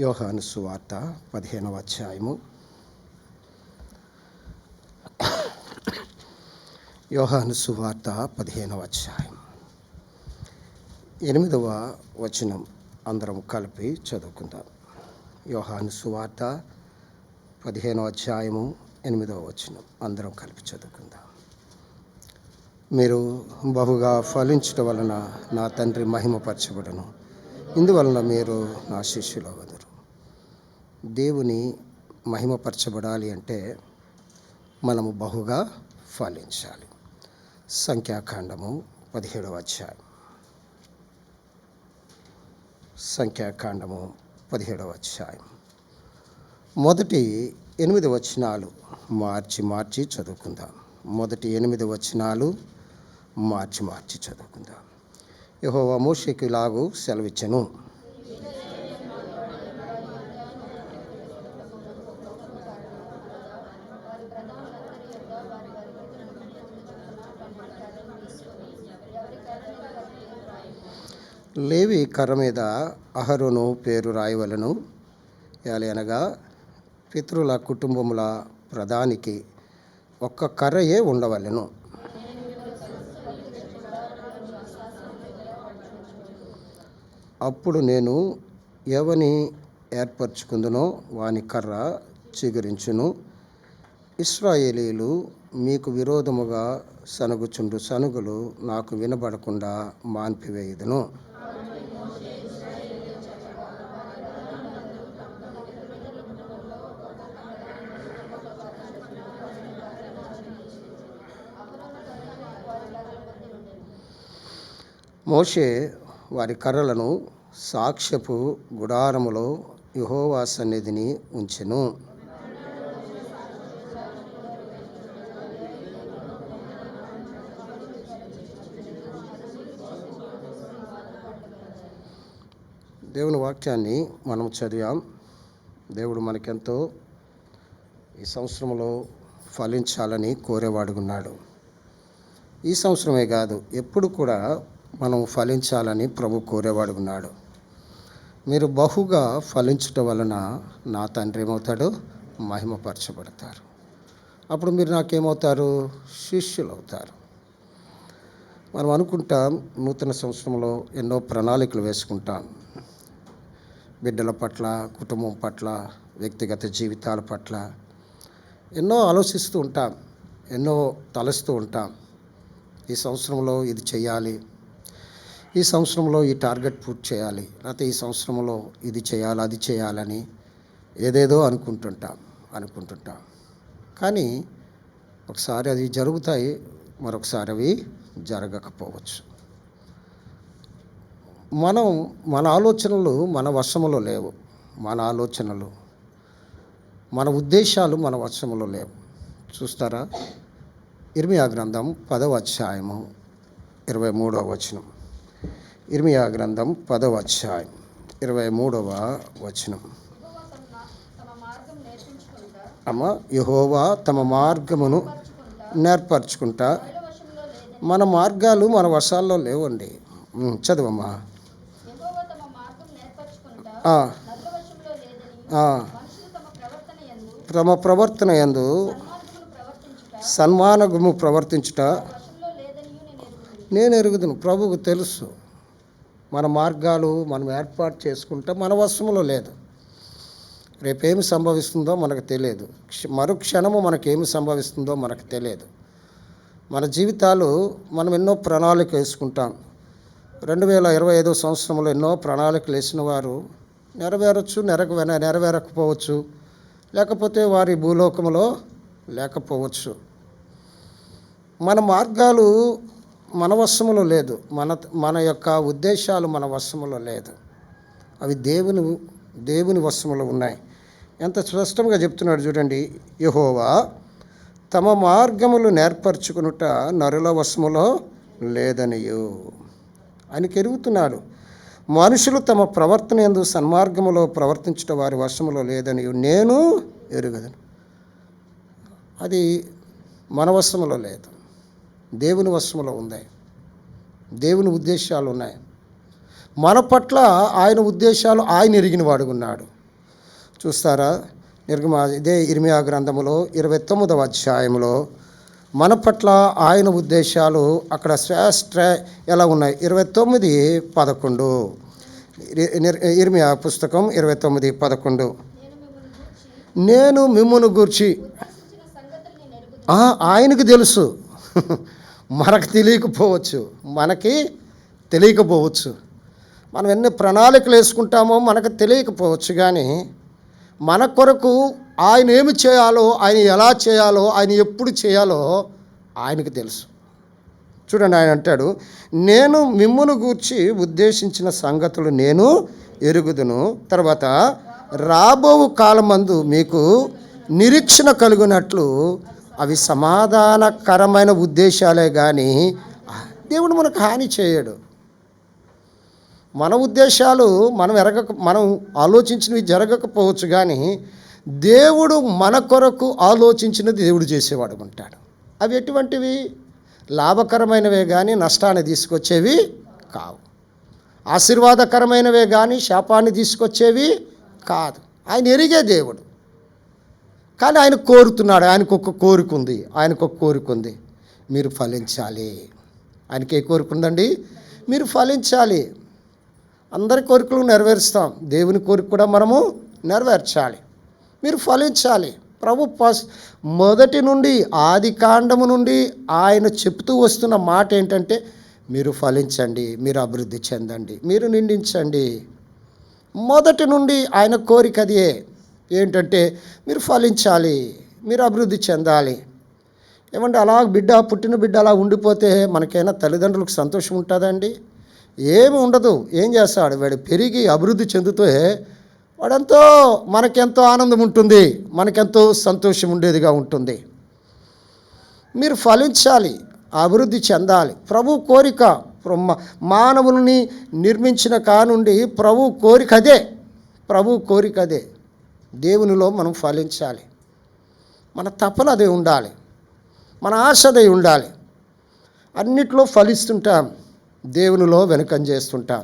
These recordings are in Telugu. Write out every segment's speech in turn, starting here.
యోహాను సువార్త 15వ అధ్యాయము. యోహాను సువార్త 15వ అధ్యాయం 8వ వచనం అందరం కలిపి చదువుకుందాం. యోహాను సువార్త 15వ అధ్యాయము 8వ వచనం అందరం కలిపి చదువుకుందాం. మీరు బహుగా ఫలించడం వలన నా తండ్రి మహిమపరచబడును, ఇందువలన మీరు నా శిష్యులు అవ్వదురు. దేవుని మహిమపరచబడాలి అంటే మనము బహుగా ఫలించాలి. సంఖ్యాకాండము 17వ అధ్యాయం. సంఖ్యాకాండము 17వ అధ్యాయం మొదటి 8 వచనాలు మార్చి చదువుకుందాం. మొదటి 8 వచనాలు మార్చి చదువుకుందాం. యెహోవా మోషేకు ఇలాగు సెలవిచ్చెను. లేవి కర్ర మీద అహరోను పేరు రాయవలను. అనగా పితరుల కుటుంబముల ప్రధానికి ఒక్క కర్రయే ఉండవలెను. అప్పుడు నేను ఎవని ఏర్పరచుకుందునో వాని కర్ర చిగురించును. ఇశ్రాయేలీయులు మీకు విరోధముగా సనుగుచుండు సనుగులు నాకు వినబడకుండా మాన్పివేయుదును. మోషే వారి కర్రలను సాక్ష్యపు గుడారములో యెహోవా సన్నిధిని ఉంచెను. దేవుని వాక్యాన్ని మనం చదివాం. దేవుడు మనకెంతో ఈ సంవత్సరంలో ఫలించాలని కోరేవాడుకున్నాడు. ఈ సంవత్సరమే కాదు, ఎప్పుడు కూడా మనం ఫలించాలని ప్రభు కోరేవాడుకున్నాడు. మీరు బహుగా ఫలించటం వలన నా తండ్రి ఏమవుతాడు? మహిమపరచబడతారు. అప్పుడు మీరు నాకేమవుతారు? శిష్యులు అవుతారు. మనం అనుకుంటాం, నూతన సంవత్సరంలో ఎన్నో ప్రణాళికలు వేసుకుంటాం. బిడ్డల పట్ల, కుటుంబం పట్ల, వ్యక్తిగత జీవితాల పట్ల ఎన్నో ఆలోచిస్తూ ఉంటాం, ఎన్నో తలస్తూ ఉంటాం. ఈ సంవత్సరంలో ఇది చేయాలి, ఈ సంవత్సరంలో ఈ టార్గెట్ పూర్తి చేయాలి, లేకపోతే ఈ సంవత్సరంలో ఇది చేయాలి, అది చేయాలని ఏదేదో అనుకుంటుంటాం. కానీ ఒకసారి అది జరుగుతాయి, మరొకసారి అవి జరగకపోవచ్చు. మన ఆలోచనలు మన వశములో లేవు. మన ఆలోచనలు, మన ఉద్దేశాలు మన వశములో లేవు. చూస్తారా? ఇర్మియా గ్రంథం 10వ అధ్యాయము 23వ వచనం. ఇర్మియా గ్రంథం 10వ అధ్యాయం 23వ వచనం. యెహోవా తమ మార్గమును నేర్పరచుకుంటా. మన మార్గాలు మన వశాల్లో లేవండి. చదవమ్మా. తమ ప్రవర్తన యందు సన్మానము ప్రవర్తించుట నేను ఎరుగుదును. ప్రభువుకు తెలుసు మన మార్గాలు మనం ఏర్పాటు చేసుకుంటే మన వశంలో లేదు. రేపేమి సంభవిస్తుందో మనకు తెలియదు. మరుక్షణము మనకేమి సంభవిస్తుందో మనకు తెలియదు. మన జీవితాలు మనం ఎన్నో ప్రణాళిక వేసుకుంటాం. 2025 సంవత్సరంలో ఎన్నో ప్రణాళికలు వేసిన వారు నెరవేరచ్చు, నెరవేరకపోవచ్చు, లేకపోతే వారి భూలోకంలో లేకపోవచ్చు. మన మార్గాలు మన వశములో లేదు. మన యొక్క ఉద్దేశాలు మన వశములో లేదు. అవి దేవుని వశములో ఉన్నాయి. ఎంత స్పష్టంగా చెప్తున్నాడు చూడండి. యెహోవా తమ మార్గములు నేర్పరచుకునుట నరుల వశములో లేదనియు ఆయనకి ఎరుగుతున్నాడు. మనుషులు తమ ప్రవర్తన యందు సన్మార్గములో ప్రవర్తించుట వారి వశములో లేదనియు నేను ఎరుగదను. అది మన వశములో లేదు, దేవుని వశములో ఉంది. దేవుని ఉద్దేశాలు ఉన్నాయి. మన పట్ల ఆయన ఉద్దేశాలు ఆయన ఎరిగిన వాడుకున్నాడు. చూస్తారా? ఇదే ఇర్మియా గ్రంథములో 29వ అధ్యాయంలో మన పట్ల ఆయన ఉద్దేశాలు అక్కడ శ్రేష్ఠ ఎలా ఉన్నాయి? 29:11 ఇర్మియా పుస్తకం 29:11. నేను మిమ్మును గూర్చి ఆయనకు తెలుసు, మనకు తెలియకపోవచ్చు. మనం ఎన్ని ప్రణాళికలు వేసుకుంటామో మనకు తెలియకపోవచ్చు, కానీ మన కొరకు ఆయన ఏమి చేయాలో, ఆయన ఎలా చేయాలో, ఆయన ఎప్పుడు చేయాలో ఆయనకు తెలుసు. చూడండి, ఆయన అంటాడు, నేను మిమ్మును గూర్చి ఉద్దేశించిన సంగతులు నేను ఎరుగుదును. తర్వాత రాబో కాలమందు మీకు నిరీక్షణ కలుగునట్లు అవి సమాధానకరమైన ఉద్దేశాలే కానీ దేవుడు మనకు హాని చేయడు. మన ఉద్దేశాలు మనం ఆలోచించినవి జరగకపోవచ్చు, కానీ దేవుడు మన కొరకు ఆలోచించినది దేవుడు చేసేవాడు ఉంటాడు. అవి ఎటువంటివి? లాభకరమైనవే కానీ నష్టాన్ని తీసుకొచ్చేవి కావు. ఆశీర్వాదకరమైనవే కానీ శాపాన్ని తీసుకొచ్చేవి కాదు. ఆయన ఎరిగే దేవుడు, కానీ ఆయన కోరుతున్నాడు. ఆయనకు ఒక కోరిక ఉంది, మీరు ఫలించాలి. ఆయనకి ఏ కోరిక ఉందండి? మీరు ఫలించాలి. అందరి కోరికలు నెరవేరుస్తాం, దేవుని కోరిక కూడా మనము నెరవేర్చాలి. మీరు ఫలించాలి. ప్రభు మొదటి నుండి, ఆది కాండము నుండి ఆయన చెప్తూ వస్తున్న మాట ఏంటంటే, మీరు ఫలించండి, మీరు అభివృద్ధి చెందండి, మీరు నిండించండి. మొదటి నుండి ఆయన కోరిక అదే. ఏంటంటే మీరు ఫలించాలి, మీరు అభివృద్ధి చెందాలి. ఏమంటే పుట్టిన బిడ్డ అలా ఉండిపోతే మనకైనా తల్లిదండ్రులకు సంతోషం ఉంటుందండి? ఏమి ఉండదు. ఏం చేస్తాడు? వాడు పెరిగి అభివృద్ధి చెందుతే మనకెంతో ఆనందం ఉంటుంది, మనకెంతో సంతోషం ఉండేదిగా ఉంటుంది. మీరు ఫలించాలి, అభివృద్ధి చెందాలి. ప్రభు కోరిక, మానవుల్ని నిర్మించిన కానుండి ప్రభు కోరిక అదే. దేవునిలో మనం ఫలించాలి. మన తపన అదే ఉండాలి, మన ఆశ అదే ఉండాలి. అన్నిట్లో ఫలిస్తుంటాం, దేవునిలో వెనుకంజ చేస్తుంటాం.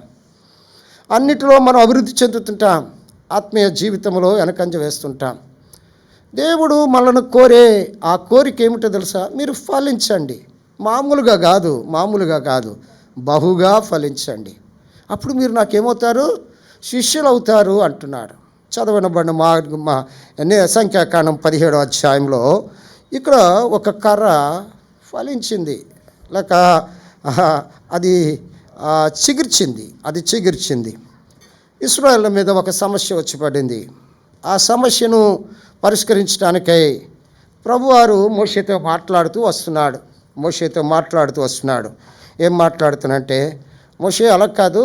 అన్నిటిలో మనం అభివృద్ధి చెందుతుంటాం, ఆత్మీయ జీవితంలో వెనకంజ వేస్తుంటాం. దేవుడు మనల్ని కోరే ఆ కోరిక ఏమిటో తెలుసా? మీరు ఫలించండి. మామూలుగా కాదు, బహుగా ఫలించండి. అప్పుడు మీరు నాకేమవుతారు? శిష్యులు అవుతారు అంటున్నాడు. చదవనబడిన మా సంఖ్యాకాండం 17వ అధ్యాయంలో ఇక్కడ ఒక కర్ర ఫలించింది, లేక అది చిగిర్చింది. ఇశ్రాయేలు మీద ఒక సమస్య వచ్చి పడింది. ఆ సమస్యను పరిష్కరించడానికై ప్రభువారు మోషేతో మాట్లాడుతూ వస్తున్నాడు. ఏం మాట్లాడుతున్నంటే, మోషే అలా కాదు,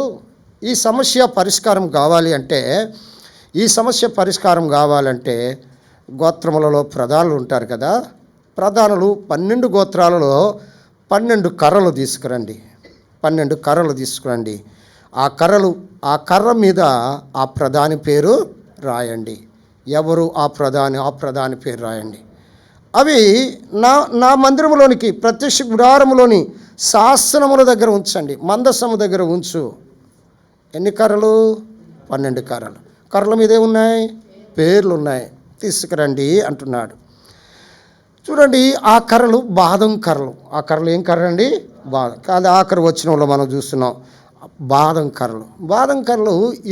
ఈ సమస్య పరిష్కారం కావాలంటే గోత్రములలో ప్రధానులు ఉంటారు కదా, ప్రధానులు 12 గోత్రాలలో 12 కర్రలు తీసుకురండి. 12 కర్రలు తీసుకురండి. ఆ కర్ర మీద ఆ ప్రధాని పేరు రాయండి. ఎవరు ఆ ప్రధాని పేరు రాయండి. అవి నా మందిరంలోనికి, ప్రత్యక్ష గుడారములోని శాసనముల దగ్గర ఉంచండి, మందసము దగ్గర ఉంచు. ఎన్ని కర్రలు? 12 కర్రలు. కర్రల మీదే ఉన్నాయి, పేర్లు ఉన్నాయి, తీసుకురండి అంటున్నాడు. చూడండి, ఆ కర్రలు బాదం కర్రలు. ఆ కర్రలు ఏం కర్ర అండి? బాదం. కాదు, ఆఖరి వచనంలో మనం చూస్తున్నాం బాదం కర్రలు.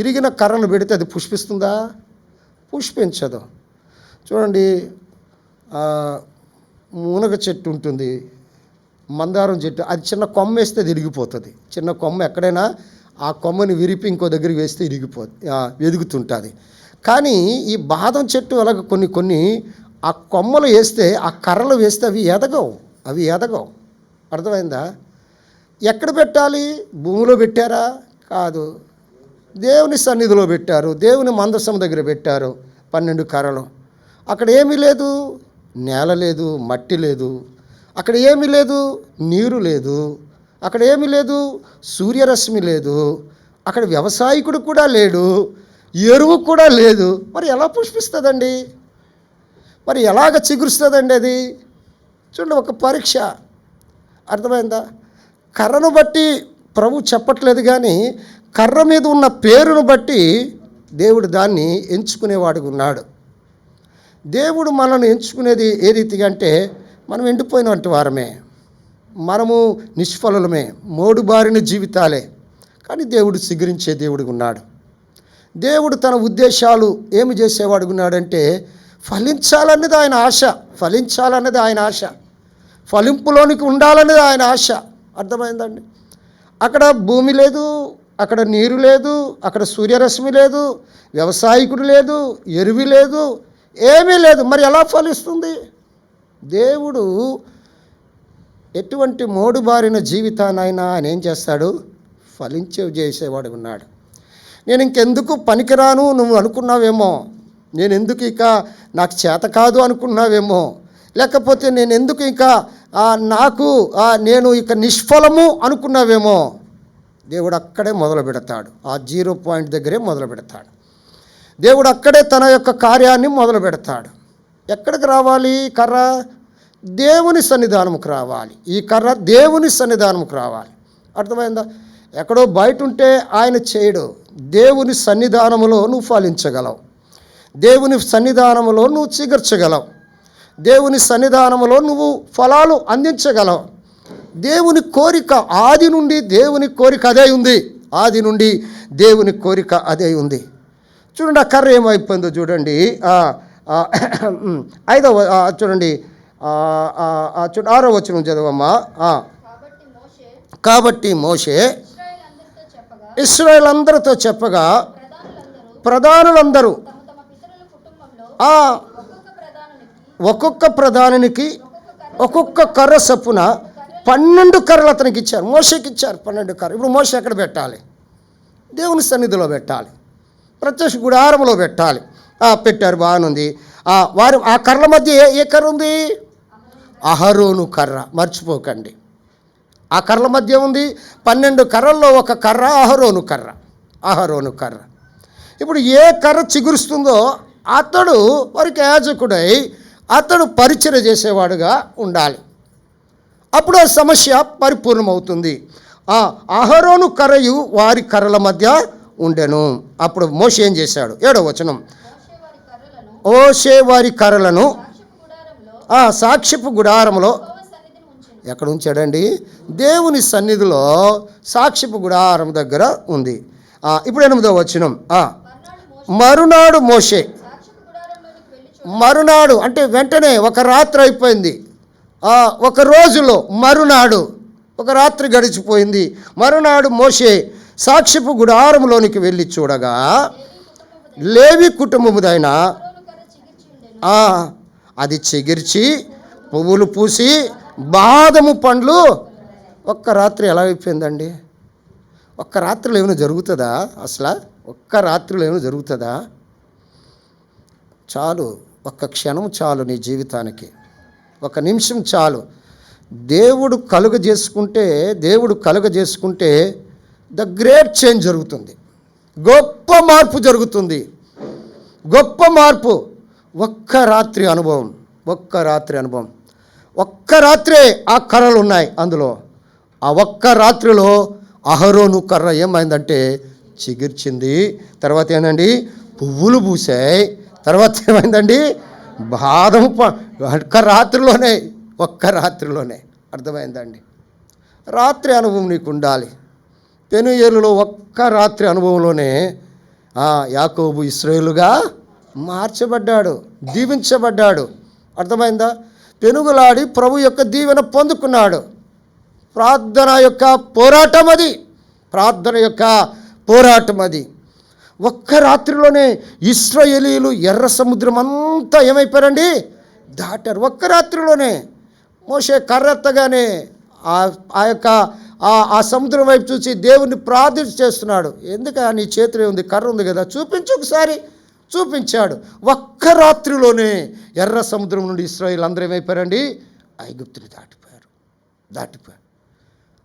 ఇరిగిన కర్రను పెడితే అది పుష్పిస్తుందా? పుష్పించదు. చూడండి, మునగ చెట్టు ఉంటుంది, మందారం చెట్టు, అది చిన్న కొమ్మ వేస్తే అది ఇరిగిపోతుంది. చిన్న కొమ్మ ఎక్కడైనా ఆ కొమ్మని విరిపి ఇంకో దగ్గరికి వేస్తే ఎదుగుతుంటుంది. కానీ ఈ బాదం చెట్టు అలాగ కొన్ని ఆ కొమ్మలు వేస్తే, ఆ కర్రలు వేస్తే అవి ఎదగవు. అర్థమైందా? ఎక్కడ పెట్టాలి? భూమిలో పెట్టారా? కాదు, దేవుని సన్నిధిలో పెట్టారు, దేవుని మందసం దగ్గర పెట్టారు. 12 కర్రలు. అక్కడ ఏమీ లేదు, నేల లేదు, మట్టి లేదు, అక్కడ ఏమీ లేదు, నీరు లేదు, అక్కడ ఏమీ లేదు, సూర్యరశ్మి లేదు, అక్కడ వ్యవసాయకుడు కూడా లేడు, ఎరువు కూడా లేదు. మరి ఎలా పుష్పిస్తుందండి? మరి ఎలాగ చిగురుస్తుందండి అది? చూడండి, ఒక పరీక్ష. అర్థమైందా? కర్రను బట్టి ప్రభు చెప్పట్లేదు, కానీ కర్ర మీద ఉన్న పేరును బట్టి దేవుడు దాన్ని ఎంచుకునేవాడుగా ఉన్నాడు. దేవుడు మనల్ని ఎంచుకునేది ఏ రీతిగా అంటే, మనం ఎండిపోయినటువంటి వారమే, మనము నిష్ఫలమే, మోడుబారిన జీవితాలే. కానీ దేవుడు చిగురించే దేవుడిగా ఉన్నాడు. దేవుడు తన ఉద్దేశాలు ఏమి చేసేవాడుగా ఉన్నాడంటే, ఫలించాలన్నది ఆయన ఆశ, ఫలించాలన్నది ఆయన ఆశ, ఫలింపులోనికి ఉండాలన్నది ఆయన ఆశ. అర్థమైందండి? అక్కడ భూమి లేదు, అక్కడ నీరు లేదు, అక్కడ సూర్యరశ్మి లేదు, వ్యవసాయకుడు లేదు, ఎరువు లేదు, ఏమీ లేదు. మరి ఎలా ఫలిస్తుంది? దేవుడు ఎటువంటి మోడుబారిన జీవితానైనా ఆయన ఏం చేస్తాడు? చేసేవాడు ఉన్నాడు. నేను ఇంకెందుకు పనికిరాను నువ్వు అనుకున్నావేమో, నేను ఎందుకు ఇక నాకు చేత కాదు అనుకున్నావేమో, లేకపోతే నేను ఎందుకు ఇంకా నేను ఇక నిష్ఫలము అనుకున్నావేమో. దేవుడు అక్కడే మొదలు పెడతాడు, ఆ 0 పాయింట్ దగ్గరే మొదలు పెడతాడు. దేవుడు అక్కడే తన యొక్క కార్యాన్ని మొదలు పెడతాడు. ఎక్కడికి రావాలి? కర్ర దేవుని సన్నిధానముకు రావాలి. ఈ కర్ర దేవుని సన్నిధానముకు రావాలి. అర్థమైందా? ఎక్కడో బయట ఉంటే ఆయన చేయడు. దేవుని సన్నిధానములో నువ్వు ఫలించగలవు, దేవుని సన్నిధానములో నువ్వు చిగర్చగలవు, దేవుని సన్నిధానములో నువ్వు ఫలాలు అందించగలవు. దేవుని కోరిక ఆది నుండి దేవుని కోరిక అదే ఉంది, ఆది నుండి దేవుని కోరిక అదే ఉంది. చూడండి ఆ కర్ర ఏమైపోయిందో చూడండి. 5వ చూడండి, 6వ వచనం చదవమ్మా. కాబట్టి మోషే ఇశ్రాయేలందరితో చెప్పగా ప్రధానులందరూ ఒక్కొక్క ప్రధానికి ఒక్కొక్క కర్ర చొప్పున 12 కర్రలు అతనికి ఇచ్చారు, మోషేకి ఇచ్చారు 12 కర్రలు. ఇప్పుడు మోషే ఎక్కడ పెట్టాలి? దేవుని సన్నిధిలో పెట్టాలి, ప్రత్యక్ష గుడారంలో పెట్టాలి. పెట్టారు, బాగానుంది. వారు ఆ కర్రల మధ్య ఏ కర్ర ఉంది? అహరోను కర్ర. మర్చిపోకండి, ఆ కర్రల మధ్య ఉంది 12 కర్రల్లో ఒక కర్ర అహరోను కర్ర, అహరోను కర్ర. ఇప్పుడు ఏ కర్ర చిగురుస్తుందో అతడు వారికి యాజకుడై అతడు పరిచర్య చేసేవాడుగా ఉండాలి. అప్పుడు ఆ సమస్య పరిపూర్ణమవుతుంది. అహరోను కర్రయు వారి కర్రల మధ్య ఉండెను. అప్పుడు మోషే ఏం చేశాడు? 7వ వచనం, మోషే వారి కర్రలను సాక్ష్యపు గుడారంలో ఎక్కడ ఉంచాడండి? దేవుని సన్నిధిలో సాక్ష్యపు గుడారం దగ్గర ఉంది. ఇప్పుడు 8వ వచనం, మరునాడు మోషే, మరునాడు అంటే వెంటనే, ఒక రాత్రి అయిపోయింది, ఒక రోజులో మరునాడు ఒక రాత్రి గడిచిపోయింది. మరునాడు మోషే సాక్ష్యపు గుడారంలోనికి వెళ్ళి చూడగా లేవి కుటుంబముదైన అది చిగిర్చి పువ్వులు పూసి బాదము పండ్లు. ఒక్క రాత్రి ఎలా అయిపోయిందండి? ఒక్క రాత్రిలో ఏమైనా జరుగుతుందా? అసలు ఒక్క రాత్రిలో ఏమైనా జరుగుతుందా? చాలు, ఒక్క క్షణం చాలు నీ జీవితానికి, ఒక నిమిషం చాలు. దేవుడు కలుగజేసుకుంటే ద గ్రేట్ చేంజ్ జరుగుతుంది, గొప్ప మార్పు జరుగుతుంది, గొప్ప మార్పు. ఒక్క రాత్రి అనుభవం, ఒక్క రాత్రే ఆ కర్రలు ఉన్నాయి అందులో. ఆ ఒక్క రాత్రిలో అహరోను కర్ర ఏమైందంటే చిగిర్చింది. తర్వాత ఏంటండి? పువ్వులు పూసాయి. తర్వాత ఏమైందండి? బాదం ఒక్క రాత్రిలోనే. అర్థమైందండి? రాత్రి అనుభవం నీకు ఉండాలి. పెనుయేలులో ఒక్క రాత్రి అనుభవంలోనే యాకోబు ఇశ్రాయేలుగా మార్చబడ్డాడు, దీవించబడ్డాడు. అర్థమైందా? పెనుగులాడి ప్రభు యొక్క దీవెన పొందుకున్నాడు. ప్రార్థన యొక్క పోరాటం అది. ఒక్క రాత్రిలోనే ఇశ్రాయేలీయులు ఎర్ర సముద్రం అంతా ఏమైపోయారండి? దాటారు. ఒక్క రాత్రిలోనే. మోషే కర్రెత్తగానే ఆ సముద్రం వైపు చూసి దేవుణ్ణి ప్రార్థన చేస్తున్నాడు. ఎందుక నీ చేతిలో ఉంది, కర్ర ఉంది కదా, చూపించు ఒకసారి. చూపించాడు. ఒక్క రాత్రిలోనే ఎర్ర సముద్రం నుండి ఇశ్రాయేలు అందరూ ఏమైపోయారండి? ఐగుప్తుని దాటిపోయారు.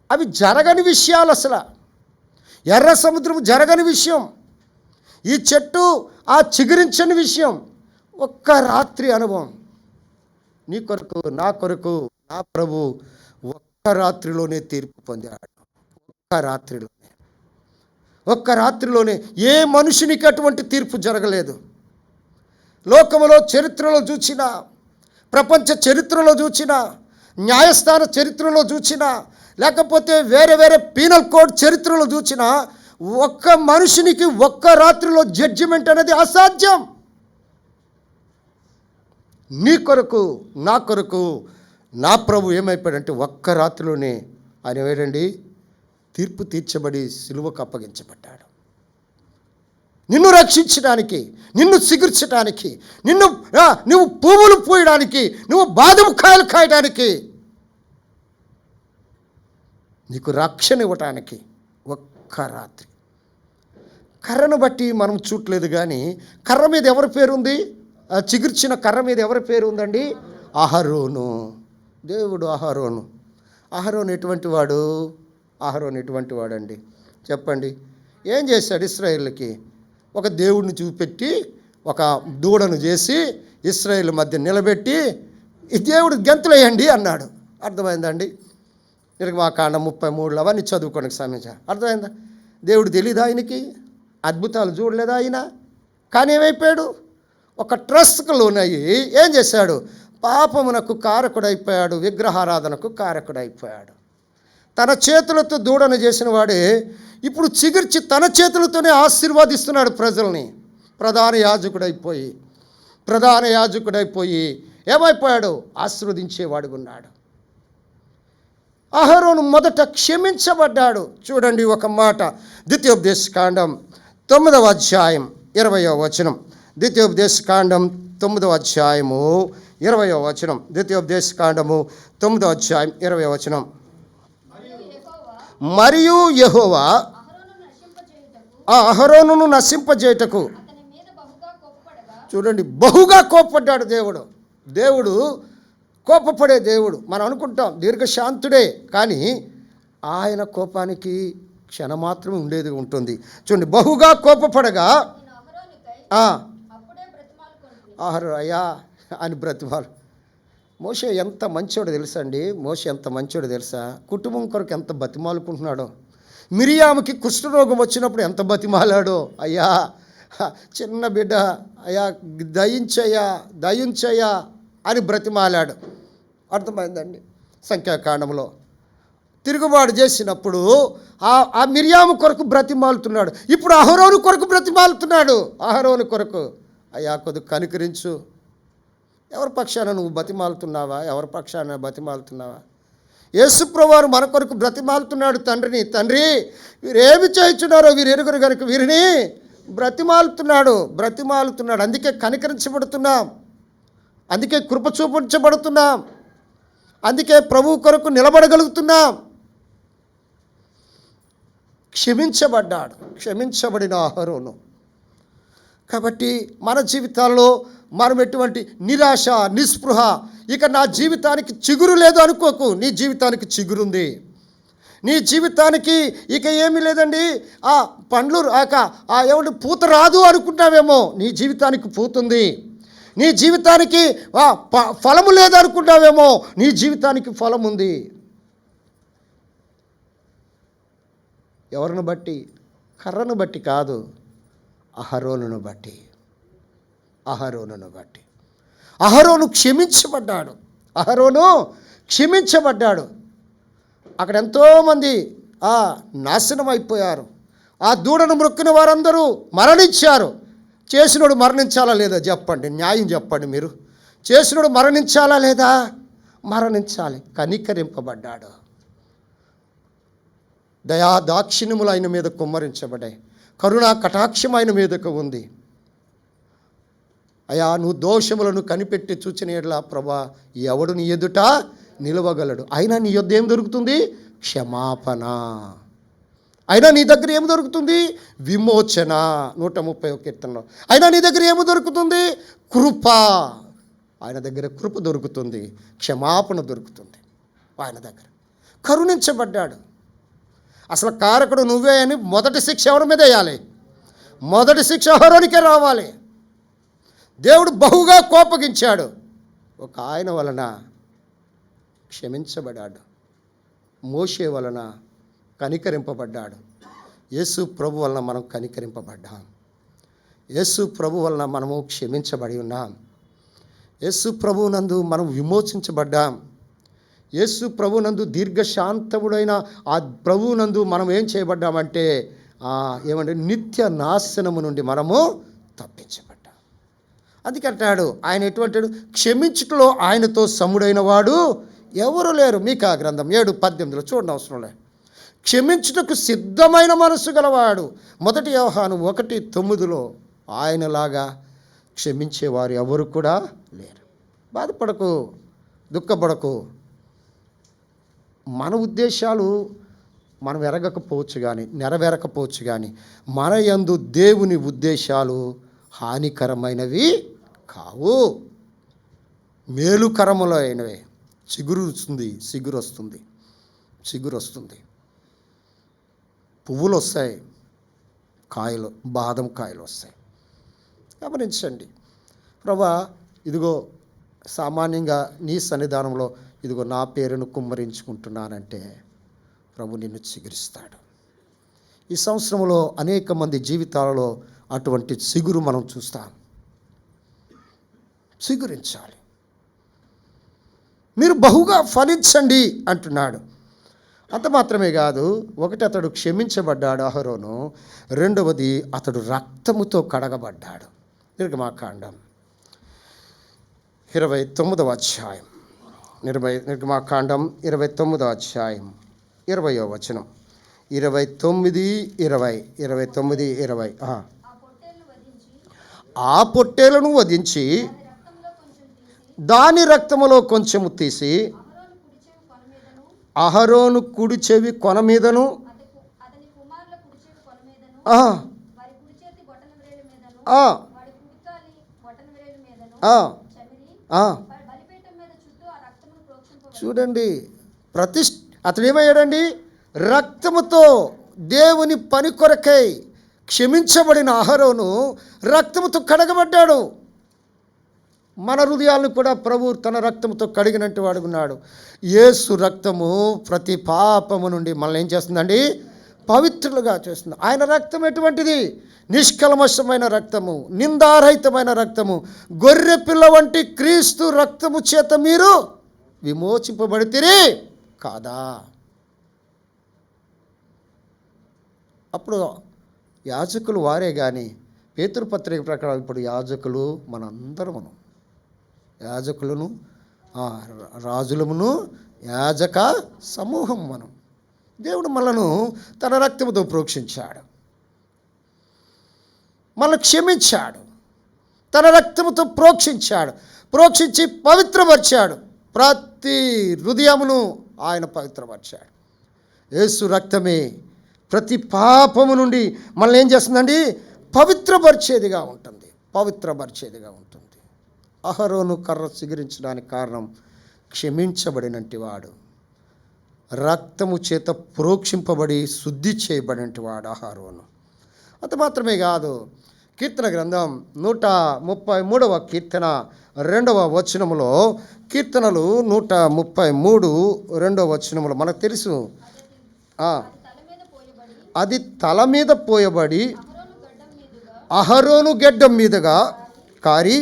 అవి జరగని విషయాలు. అసలు ఎర్ర సముద్రం జరగని విషయం, ఈ చెట్టు చిగురించని విషయం. ఒక్క రాత్రి అనుభవం. నీ కొరకు, నా కొరకు, నా ప్రభు ఒక్క రాత్రిలోనే తీర్పు పొందాడు. ఒక్క రాత్రిలోనే ఏ మనుషునికి అటువంటి తీర్పు జరగలేదు. లోకములో చరిత్రలో చూసినా, ప్రపంచ చరిత్రలో చూసినా, న్యాయస్థాన చరిత్రలో చూసినా, లేకపోతే వేరే వేరే పీనల్ కోడ్ చరిత్రలో చూసినా ఒక్క మనుషునికి ఒక్క రాత్రిలో జడ్జిమెంట్ అనేది అసాధ్యం. నీ కొరకు, నా కొరకు నా ప్రభు ఏమైపోయాడంటే ఒక్క రాత్రిలోనే ఆయన వేడండి తీర్పు తీర్చబడి సిలువకు అప్పగించబడ్డాడు. నిన్ను రక్షించడానికి, నిన్ను చిగుర్చడానికి, నువ్వు పువ్వులు పూయడానికి, నువ్వు బాదం కాయలు కాయడానికి, నీకు రక్షణ ఇవ్వటానికి ఒక్క రాత్రి. కర్రను బట్టి మనం చూడలేదు, కానీ కర్ర మీద ఎవరి పేరు ఉంది? చిగుర్చిన కర్ర మీద ఎవరి పేరు ఉందండి? అహరోను. దేవుడు అహరోను. అహరోను ఎటువంటి వాడు? అహరోను ఎటువంటి వాడండి చెప్పండి? ఏం చేశాడు? ఇశ్రాయేలుకి ఒక దేవుడిని చూపెట్టి ఒక దూడను చేసి ఇశ్రాయేలు మధ్య నిలబెట్టి ఈ దేవుడు గెంతులేయండి అన్నాడు. అర్థమైందండి? నిర్గమాకాండం 33 అవన్నీ చదువుకోనికి సమయం. అర్థమైందా? దేవుడు తెలీదా ఆయనకి? అద్భుతాలు చూడలేదా ఆయన? కానీ ఏమైపోయాడు? ఒక ట్రస్ట్కు లోనయ్యి ఏం చేశాడు? పాపమునకు కారకుడైపోయాడు, విగ్రహారాధనకు కారకుడైపోయాడు. తన చేతులతో దూడను చేసిన వాడే ఇప్పుడు చిగుర్చి తన చేతులతోనే ఆశీర్వాదిస్తున్నాడు ప్రజల్ని. ప్రధాన యాజకుడైపోయి ఏమైపోయాడు? ఆశీర్వదించేవాడుగా ఉన్నాడు. అహరోను మొదట క్షమించబడ్డాడు. చూడండి ఒక మాట, ద్వితీయోపదేశకాండం 9వ అధ్యాయం 20వ వచనం. ద్వితీయోపదేశకాండం 9వ అధ్యాయము 20వ వచనం. ద్వితీయోపదేశకాండము 9వ అధ్యాయం 20వ వచనం. మరియు యెహోవా అహరోనును నశింపజేయుటకు, చూడండి, బహుగా కోపపడ్డాడు దేవుడు కోపపడే దేవుడు. మనం అనుకుంటాం దీర్ఘశాంతుడే, కానీ ఆయన కోపానికి క్షణమాత్రమే ఉండేది ఉంటుంది. చూడండి, బహుగా కోపపడగా అయ్యా అని బ్రతిమాలు. మోషే ఎంత మంచోడు తెలుసా అండి? మోషే ఎంత మంచోడు తెలుసా? కుటుంబం కొరకు ఎంత బతిమాలుకుంటున్నాడో. మిరియాముకి కుష్ఠరోగం వచ్చినప్పుడు ఎంత బతిమాలాడో. అయ్యా చిన్న బిడ్డ, అయ్యా దయించయ్యా అని బ్రతిమాలాడు. అర్థమైందండి? సంఖ్యాకాండంలో తిరుగుబాటు చేసినప్పుడు ఆ మిరియాము కొరకు బ్రతిమాలుతున్నాడు. ఇప్పుడు అహరోను కొరకు బ్రతిమాలుతున్నాడు. అహరోను కొరకు, అయ్యా కొద్దిగా కనికరించు. ఎవరి పక్షాన నువ్వు బతిమాలుతున్నావా? ఎవరి పక్షాన బతిమాలుతున్నావా? యేసుప్రభువారు మన కొరకు బ్రతిమాలుతున్నాడు తండ్రిని. తండ్రి, వీరేమి చేయించున్నారో వీరు ఎరుగురు కనుక వీరిని బ్రతిమాలుతున్నాడు. అందుకే కనికరించబడుతున్నాం, అందుకే కృప చూపించబడుతున్నాం, అందుకే ప్రభువు కొరకు నిలబడగలుగుతున్నాం. క్షమించబడిన అహరోను. కాబట్టి మన జీవితాల్లో మనం ఎటువంటి నిరాశ, నిస్పృహ, ఇక నా జీవితానికి చిగురు లేదు అనుకోకు. నీ జీవితానికి చిగురుంది. నీ జీవితానికి ఇక ఏమీ లేదండి, ఆ పండ్లు ఏమంటే పూత రాదు అనుకుంటావేమో, నీ జీవితానికి పూతుంది. నీ జీవితానికి ఫలము లేదు అనుకుంటావేమో, నీ జీవితానికి ఫలం ఉంది. ఎవరిని బట్టి? కర్రను బట్టి కాదు, అహరోనును బట్టి. అహరోను క్షమించబడ్డాడు. అక్కడ ఎంతోమంది నాశనం అయిపోయారు. ఆ దూడను మొక్కిన వారందరూ మరణించారు. చేసినోడు మరణించాలా లేదా చెప్పండి? న్యాయం చెప్పండి మీరు. చేసినోడు మరణించాలా లేదా? మరణించాలి. కనికరింపబడ్డాడు. దయా దాక్షిణ్యములు ఆయన మీద కుమ్మరించబడ్డాయి. కరుణా కటాక్షం ఆయన మీదకు ఉంది. అయ్యా, నువ్వు దోషములను కనిపెట్టి చూచిన ఎడల ప్రభా ఎవడు నీ ఎదుట నిలవగలడు? అయినా నీ యొద్ద ఏం దొరుకుతుంది? క్షమాపణ. అయినా నీ దగ్గర ఏమి దొరుకుతుంది? విమోచన. 131 కీర్తనలో. అయినా నీ దగ్గర ఏమి దొరుకుతుంది? కృప. ఆయన దగ్గర కృప దొరుకుతుంది, క్షమాపణ దొరుకుతుంది. ఆయన దగ్గర కరుణించబడ్డాడు. అసలు కారకుడు నువ్వే అని మొదటి శిక్ష ఎవరి మీద వేయాలి? మొదటి శిక్ష అహరోనుకే రావాలి. దేవుడు బహుగా కోపగించాడు. ఒక ఆయన వలన క్షమించబడ్డాడు. మోషే వలన కనికరింపబడ్డాడు. యేసు ప్రభు వలన మనం కనికరింపబడ్డాం. యేసు ప్రభు వలన మనము క్షమించబడి ఉన్నాం. యేసు ప్రభువునందు మనం విమోచించబడ్డాం. యేసు ప్రభువునందు దీర్ఘశాంతముడైన ఆ ప్రభువునందు మనం ఏం చేయబడ్డామంటే ఏమంటే నిత్య నాశనము నుండి మనము తప్పించబడ్డాం. అందుకంటాడు ఆయన ఎటువంటి క్షమించుటలో ఆయనతో సముడైన వాడు ఎవరు లేరు. మీకా గ్రంథం 7:18 చూడండి, అవసరం లేదు. క్షమించుటకు సిద్ధమైన మనసు గలవాడు. 1 యోహాను 1:9 ఆయనలాగా క్షమించేవారు ఎవరు కూడా లేరు. బాధపడకు, దుఃఖపడకు. మన ఉద్దేశాలు మనం ఎరగకపోవచ్చు కానీ, నెరవేరకపోవచ్చు కానీ, మన యందు దేవుని ఉద్దేశాలు హానికరమైనవి కావు, మేలుకరములైనవే. చిగురు వస్తుంది, పువ్వులు వస్తాయి, కాయలు, బాదం కాయలు వస్తాయి. గమనించండి. ప్రభువా, ఇదిగో సామాన్యంగా నీ సన్నిధానంలో ఇదిగో నా పేరును కుమ్మరించుకుంటున్నానంటే ప్రభు నిన్ను చిగురిస్తాడు. ఈ సంవత్సరంలో అనేక మంది జీవితాలలో అటువంటి చిగురు మనం చూస్తాం. చిగురించాలి. మీరు బహుగా ఫలించండి అంటున్నాడు. అంత మాత్రమే కాదు, ఒకటి అతడు క్షమించబడ్డాడు అహరోను, రెండవది అతడు రక్తముతో కడగబడ్డాడు. నిర్గమాకాండం 29వ అధ్యాయం, నిర్గమాకాండం 29వ అధ్యాయం 20వ వచనం. 29:20 ఆ పొట్టేలను వధించి దాని రక్తములో కొంచెము తీసి అహరోను కుడి చెవి కొన మీదను చూడండి, అతడు ఏమయ్యాడండి? రక్తముతో దేవుని పని కొరకై క్షమించబడిన అహరోను రక్తముతో కడగబడ్డాడు. మన హృదయాలను కూడా ప్రభు తన రక్తంతో కడిగినట్టు వాడుకున్నాడు. యేసు రక్తము ప్రతి పాపము నుండి మనల్ని ఏం చేస్తుందండి? పవిత్రులుగా చేస్తుంది. ఆయన రక్తం ఎటువంటిది? నిష్కల్మషమైన రక్తము, నిందారహితమైన రక్తము. గొర్రె పిల్ల వంటి క్రీస్తు రక్తము చేత మీరు విమోచింపబడితిరి కాదా? అప్పుడు యాజకులు వారే కానీ, పేతురు పత్రిక ప్రకారం ఇప్పుడు యాజకులు మనందరమును, యాజకులను, రాజులమును, యాజక సమూహం మనం. దేవుడు మనను తన రక్తముతో ప్రోక్షించాడు, మనల్ని క్షమించాడు, తన రక్తముతో ప్రోక్షించి పవిత్రపరిచాడు. ప్రతి హృదయమును ఆయన పవిత్రపరిచాడు. యేసు రక్తమే ప్రతి పాపము నుండి మనల్ని ఏం చేస్తుందండి? పవిత్రపరిచేదిగా ఉంటుంది. అహరోను కర్ర చిగురించడానికి కారణం క్షమించబడినట్టి వాడు, రక్తము చేత ప్రోక్షింపబడి శుద్ధి చేయబడినట్టి వాడు అహరోను. అంత మాత్రమే కాదు, కీర్తన గ్రంథం 133వ కీర్తన 2వ వచనములో, కీర్తనలు 133 2వ వచనములో మనకు తెలుసు, అది తల మీద పోయబడి అహరోను గెడ్డం మీదుగా కారి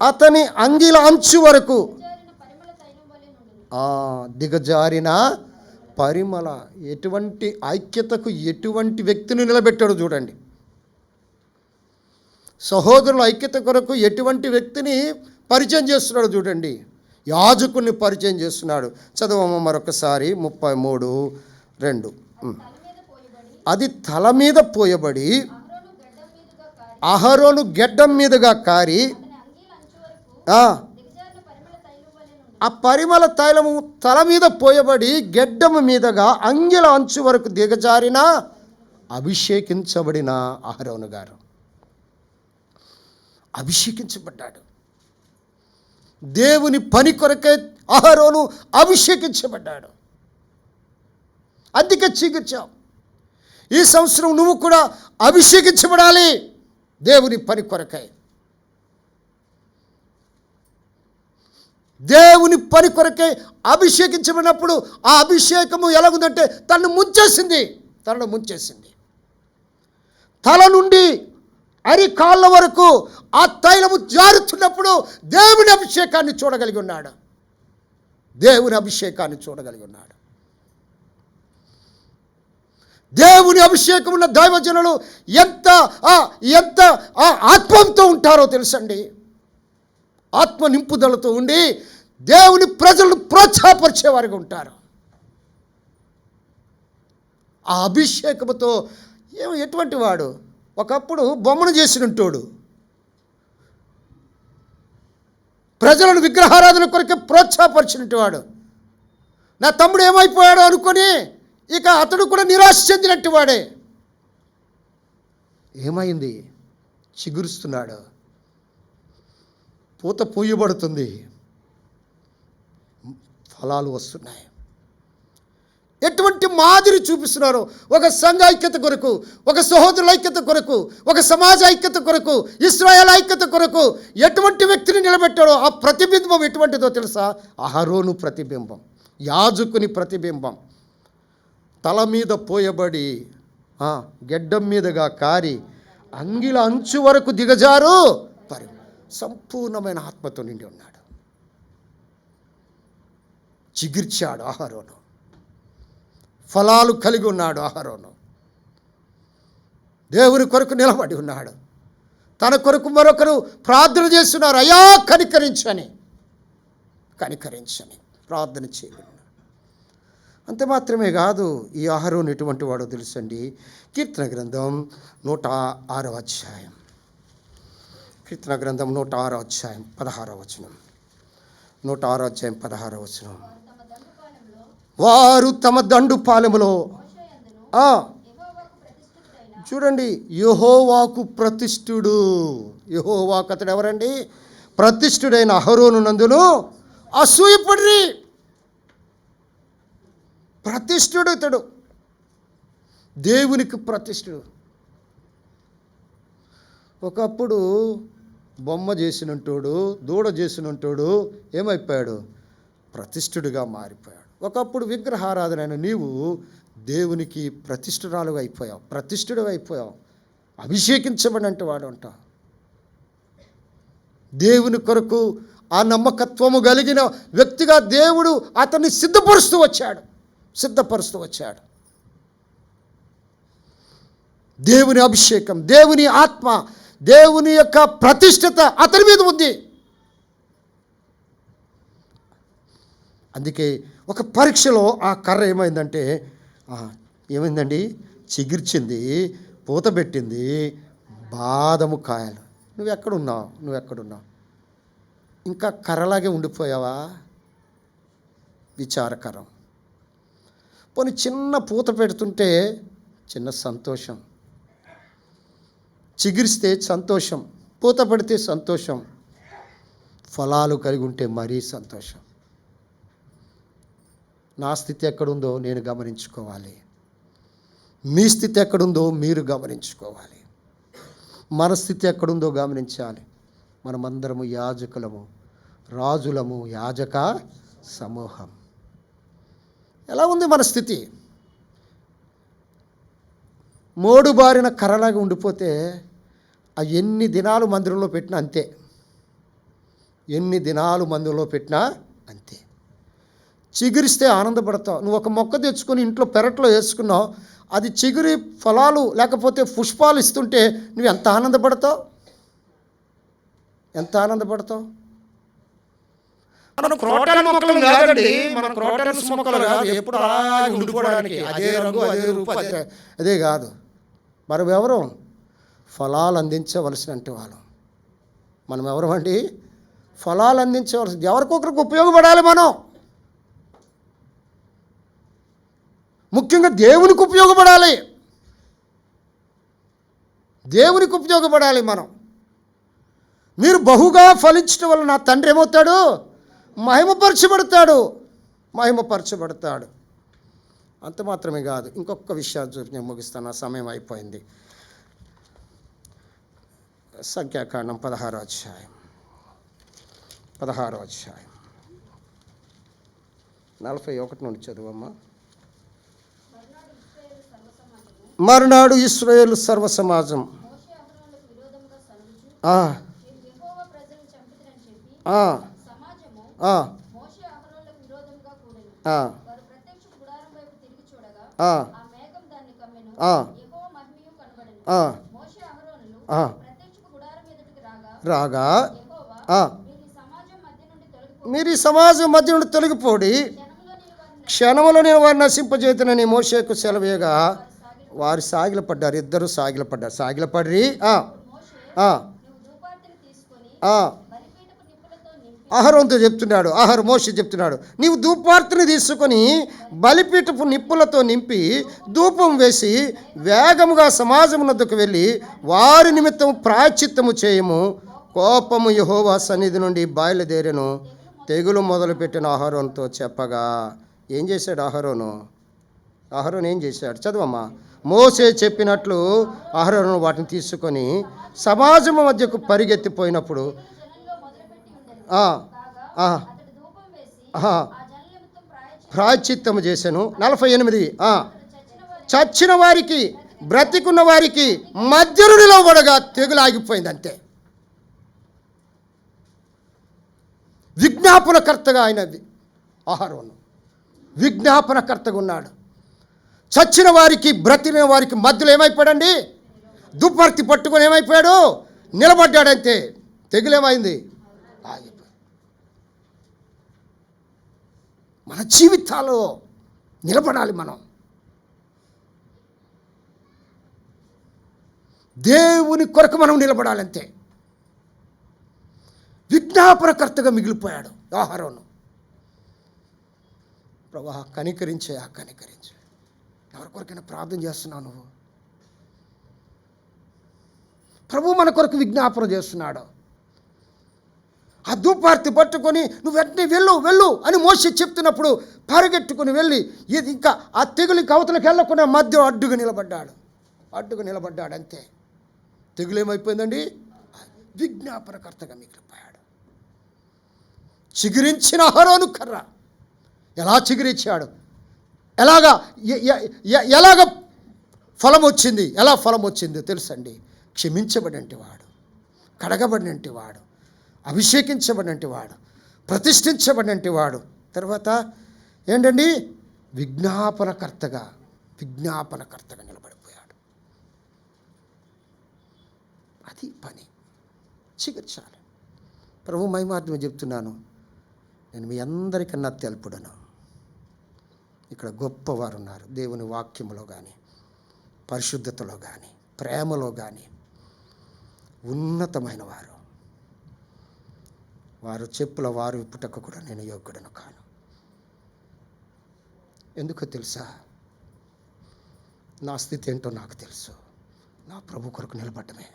అతని అంగిల అంచు వరకు దిగజారిన పరిమళ. ఎటువంటి ఐక్యతకు ఎటువంటి వ్యక్తిని నిలబెట్టాడు చూడండి. సహోదరుల ఐక్యత కొరకు ఎటువంటి వ్యక్తిని పరిచయం చేస్తున్నాడు చూడండి. యాజకుని పరిచయం చేస్తున్నాడు. చదవమ్మ మరొకసారి 33:2. అది తల మీద పోయబడి అహరోను గెడ్డం మీదుగా కారి ఆ పరిమళ తైలము తల మీద పోయబడి గెడ్డము మీదుగా అంగిల అంచు వరకు దిగజారిన అభిషేకించబడిన అహరోను గారు అభిషేకించబడ్డాడు. దేవుని పని కొరకే అహరోను అభిషేకించబడ్డాడు. అందుకే చిగుర్చావు. ఈ సంవత్సరం నువ్వు కూడా అభిషేకించబడాలి దేవుని పని కొరకై. దేవుని పని కొరకై అభిషేకించబడినప్పుడు ఆ అభిషేకము ఎలాగుందంటే తను ముంచేసింది. తనను ముంచేసింది. తల నుండి అరికాళ్ళ వరకు ఆ తైలము జారుతున్నప్పుడు దేవుని అభిషేకాన్ని చూడగలిగి ఉన్నాడు. దేవుని అభిషేకాన్ని చూడగలిగి ఉన్నాడు. దేవుని అభిషేకం ఉన్న దైవజనులు ఎంత ఎంత ఆత్మతో ఉంటారో తెలుసండి. ఆత్మ నింపుదలతో ఉండి దేవుని ప్రజలను ప్రోత్సాహపరిచేవారుగా ఉంటారు. ఆ అభిషేకముతో ఎటువంటి వాడు? ఒకప్పుడు బొమ్మను చేసినట్టు, ప్రజలను విగ్రహారాధన కొరకే ప్రోత్సాహపరిచినట్టు వాడు. నా తమ్ముడు ఏమైపోయాడో అనుకొని ఇక అతడు కూడా నిరాశ చెందినట్టు వాడే. ఏమైంది? చిగురుస్తున్నాడు, పూత పూయబడుతుంది, ఫలాలు వస్తున్నాయి. ఎటువంటి మాదిరి చూపిస్తున్నారు? ఒక సంఘ ఐక్యత కొరకు, ఒక సహోదరుల ఐక్యత కొరకు, ఒక సమాజ ఐక్యత కొరకు, ఇశ్రాయేల్ ఐక్యత కొరకు ఎటువంటి వ్యక్తిని నిలబెట్టాడో ఆ ప్రతిబింబం ఎటువంటిదో తెలుసా? అహరోను ప్రతిబింబం, యాజకుని ప్రతిబింబం. తల మీద పోయబడి గెడ్డం మీదగా కారి అంగిల అంచు వరకు దిగజారు సంపూర్ణమైన ఆత్మతో నిండి ఉన్నాడు. చిగిర్చాడు అహరోను, ఫలాలు కలిగి ఉన్నాడు అహరోను. దేవుని కొరకు నిలబడి ఉన్నాడు. తన కొరకు మరొకరు ప్రార్థన చేస్తున్నారు, అయ్యా కనికరించని ప్రార్థన చేయగలరు. అంతే మాత్రమే కాదు, ఈ అహరోను ఎటువంటి వాడో తెలుసండి. కీర్తన గ్రంథం 106వ అధ్యాయం, కీర్తన గ్రంథం 106వ అధ్యాయం 16వ వచనం. 106వ అధ్యాయం 16వ వచనం. వారు తమ దండు పాలెములో చూడండి, యెహోవాకు ప్రతిష్ఠుడు. యెహోవాకు అతడు ఎవరండి? ప్రతిష్ఠుడైన అహరోను నందును అసూయపడిరి. ప్రతిష్ఠుడు ఇతడు, దేవునికి ప్రతిష్ఠుడు. ఒకప్పుడు బొమ్మ చేసినట్టు, దూడ చేసినట్టు ఏమైపోయాడు? ప్రతిష్ఠుడిగా మారిపోయాడు. ఒకప్పుడు విగ్రహారాధన నీవు దేవునికి ప్రతిష్ఠురాలుగా అయిపోయావు, ప్రతిష్ఠుడు అయిపోయావు, అభిషేకించబడినట్టు వాడు అంట. దేవుని కొరకు ఆ నమ్మకత్వము కలిగిన వ్యక్తిగా దేవుడు అతన్ని సిద్ధపరుస్తూ వచ్చాడు. దేవుని అభిషేకం, దేవుని ఆత్మ, దేవుని యొక్క ప్రతిష్ఠత అతని మీద ఉంది. అందుకే ఒక పరీక్షలో ఆ కర్ర ఏమైందండి? చిగిర్చింది, పూత పెట్టింది, బాదము కాయలు. నువ్వెక్కడున్నావు? ఇంకా కర్రలాగే ఉండిపోయావా? విచారకరం. పోనీ చిన్న పూత పెడుతుంటే చిన్న సంతోషం, చిగిరిస్తే సంతోషం, పూత పెడితే సంతోషం, ఫలాలు కలిగి ఉంటే మరీ సంతోషం. నా స్థితి ఎక్కడుందో నేను గమనించుకోవాలి, మీ స్థితి ఎక్కడుందో మీరు గమనించుకోవాలి, మన స్థితి ఎక్కడుందో గమనించాలి. మనమందరము యాజకులము, రాజులము, యాజక సమూహం. ఎలా ఉంది మన స్థితి? మోడుబారిన కర్రలాగా ఉండిపోతే ఎన్ని దినాలు మందిరంలో పెట్టినా అంతే, అంతే. చిగురిస్తే ఆనందపడతావు. నువ్వు ఒక మొక్క తెచ్చుకొని ఇంట్లో పెరట్లో వేసుకున్నావు, అది చిగురి ఫలాలు లేకపోతే పుష్పాలు ఇస్తుంటే నువ్వు ఎంత ఆనందపడతావు? మన క్రోటన్ మొక్కలు కాదండి, మన క్రోటన్స్ మొక్కలు కాదు, ఎప్పుడు అలాగే ఉండిపోవడానికి అదే రంగు, అదే రూపు, అదే కాదు. మనం ఎవరు? ఫలాలు అందించవలసిన మనం ఎవరు అండి? ఫలాలు అందించవలసి, ఎవరికొకరికి ఉపయోగపడాలి. మనం ముఖ్యంగా దేవునికి ఉపయోగపడాలి. మనం మీరు బహుగా ఫలించడం వల్ల నా తండ్రి ఏమవుతాడు? మహిమపరచబడతాడు. అంత మాత్రమే కాదు, ఇంకొక విషయాన్ని చూసి నేను ముగిస్తాను, నా సమయం అయిపోయింది. సంఖ్యాకాండం 16వ అధ్యాయం 41 నుండి చదువమ్మా. మరునాడు ఇశ్రాయేలు సర్వ సమాజం మోషే అహరోనులకు విరోధముగా సలుగుచు, ఆ, మీరు యెహోవా ప్రజలను చంపితిరని చెప్పి ఆ, సమాజము ఆ, మోషే అహరోనులకు విరోధముగా కూడెను. ఆ, వారు ప్రత్యక్ష గుడారం వైపు తిరిగి చూడగా ఆ, ఆ మేఘం దాన్ని కమ్మెను. ఆ, యెహోవా మహిమయు కనబడెను. ఆ, మోషే అహరోనులు ఆ. ప్రత్యక్ష గుడారం ఎదుటికి రాగా రాగా యెహోవా, ఆ, మీరు ఈ సమాజం మధ్య నుండి తొలగిపో, మీరు ఈ సమాజం మధ్య నుండి తొలగిపోడి క్షణంలో నేను వారిని క్షణములో నేను వారిని నశింపజేతునని మోషేకు సెలవేయగా సాగిలి. వారు సాగిలపడ్డారు, ఇద్దరు సాగిలపడ్డారు. సాగిలపడ్రి అప్పుడు మోషే, ఆ, నువ్వు ధూపార్తిని తీసుకొని ఆ. బలిపీఠపు నిప్పులతో నింపి అహరోనుతో చెప్తున్నాడు, మోషే చెప్తున్నాడు, నీవు ధూపార్తిని తీసుకొని బలిపీఠపు నిప్పులతో నింపి ధూపం వేసి వేగముగా సమాజమునొద్దకు వెళ్ళి వారి నిమిత్తం ప్రాయశ్చిత్తము చేయము. కోపము యెహోవా సన్నిధి నుండి బయలుదేరెను. తెగులు మొదలుపెట్టిన అహరోనుతో చెప్పగా ఏం చేశాడు అహరోను ఏం చేశాడు? చదవమ్మా. మోసే చెప్పినట్లు అహరోను వాటిని తీసుకొని సమాజము మధ్యకు పరిగెత్తిపోయినప్పుడు జనంలో మొదలుపెట్టి ఉండెను. ఆ, కాగా ఆ, అతడు ధూపం వేసి ఆ, ఆ జనుల నిమిత్తం ప్రాయశ్చిత్తము చేశాను. 48 చచ్చిన వారి చచ్చిన వారికి బ్రతికున్న వారికి మధ్యను నిలవబడగా తెగులు ఆగిపోయింది అంతే. విజ్ఞాపనకర్తగా ఆయన అహరోను విజ్ఞాపనకర్తగా ఉన్నాడు. చచ్చిన వారికి బ్రతికిన వారికి మధ్యలో ఏమైపోయాడండి? దుప్పర్తి పట్టుకొని ఏమైపోయాడు? నిలబడ్డాడంతే. తెగులేమైంది? ఆగిపోయి. మన జీవితాల్లో నిలబడాలి. మనం దేవుని కొరకు మనం నిలబడాలంతే. విజ్ఞాపనకర్తగా మిగిలిపోయాడు అహరోను. ప్రభా కనికరించే, ఎవరి కొరకైనా ప్రార్థన చేస్తున్నావు నువ్వు? ప్రభు మన కొరకు విజ్ఞాపన చేస్తున్నాడు. ఆ ధూపార్తి పట్టుకొని నువ్వు వెంటనే వెళ్ళు అని మోషే చెప్తున్నప్పుడు పరిగెట్టుకుని వెళ్ళి ఇంకా ఆ తెగులు అవతలకి వెళ్ళకుండా మధ్య అడ్డుగా నిలబడ్డాడు అంతే. తెగులు ఏమైపోయిందండి? విజ్ఞాపనకర్తగా మిగిలిపోయాడు. చిగురించిన అహరోను కర్ర ఎలా చిగురించాడు? ఎలాగ ఫలం వచ్చింది? ఎలా ఫలం వచ్చిందో తెలుసండి. క్షమించబడినటి వాడు, కడగబడినటి వాడు, అభిషేకించబడినటి వాడు, ప్రతిష్ఠించబడినటి వాడు. తర్వాత ఏంటండి? విజ్ఞాపనకర్తగా నిలబడిపోయాడు. అది పని. చిగుర్చాలి. ప్రభు మహిమాత్మ చెప్తున్నాను, నేను మీ అందరికన్నా తెలుపుడను. ఇక్కడ గొప్పవారు ఉన్నారు. దేవుని వాక్యములో కానీ, పరిశుద్ధతలో కానీ, ప్రేమలో కానీ ఉన్నతమైన వారు. వారు చెప్పుల వారు విప్పుటకు కూడా నేను యోగ్యుడను కాను. ఎందుకో తెలుసా? నా స్థితి ఏంటో నాకు తెలుసు. నా ప్రభు కొరకు నిలబడ్డమే.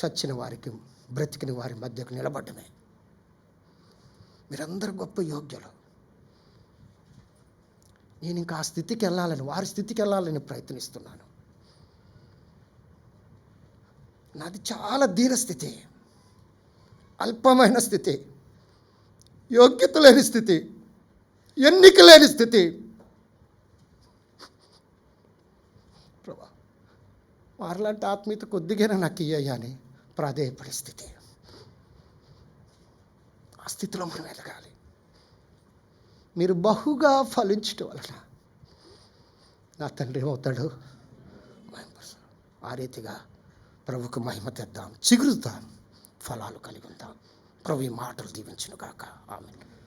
చచ్చిన వారికి బ్రతికిన వారి మధ్యకు నిలబడ్డమే. మీరందరూ గొప్ప యోగ్యులు. నేను ఇంకా ఆ స్థితికి వెళ్ళాలని, వారి స్థితికి వెళ్ళాలని ప్రయత్నిస్తున్నాను. నాది చాలా దీన స్థితి, అల్పమైన స్థితి, యోగ్యత లేని స్థితి, ఎన్నిక లేని స్థితి. ప్రభా, వారిలాంటి ఆత్మీయత కొద్దిగానే నాకు ఇయ్యా అని ప్రాధేయపడే స్థితి. ఆ స్థితిలో మనం ఎదగాలి. మీరు బహుగా ఫలించటం వలన నా తండ్రి ఏమవుతాడు? ఆ రీతిగా ప్రభుకు మహిమ తెద్దాం, చిగురుతాం, ఫలాలు కలిగి ఉంటాం. ప్రభు ఈ మాటలు దీవించును గాక. ఆమేన్.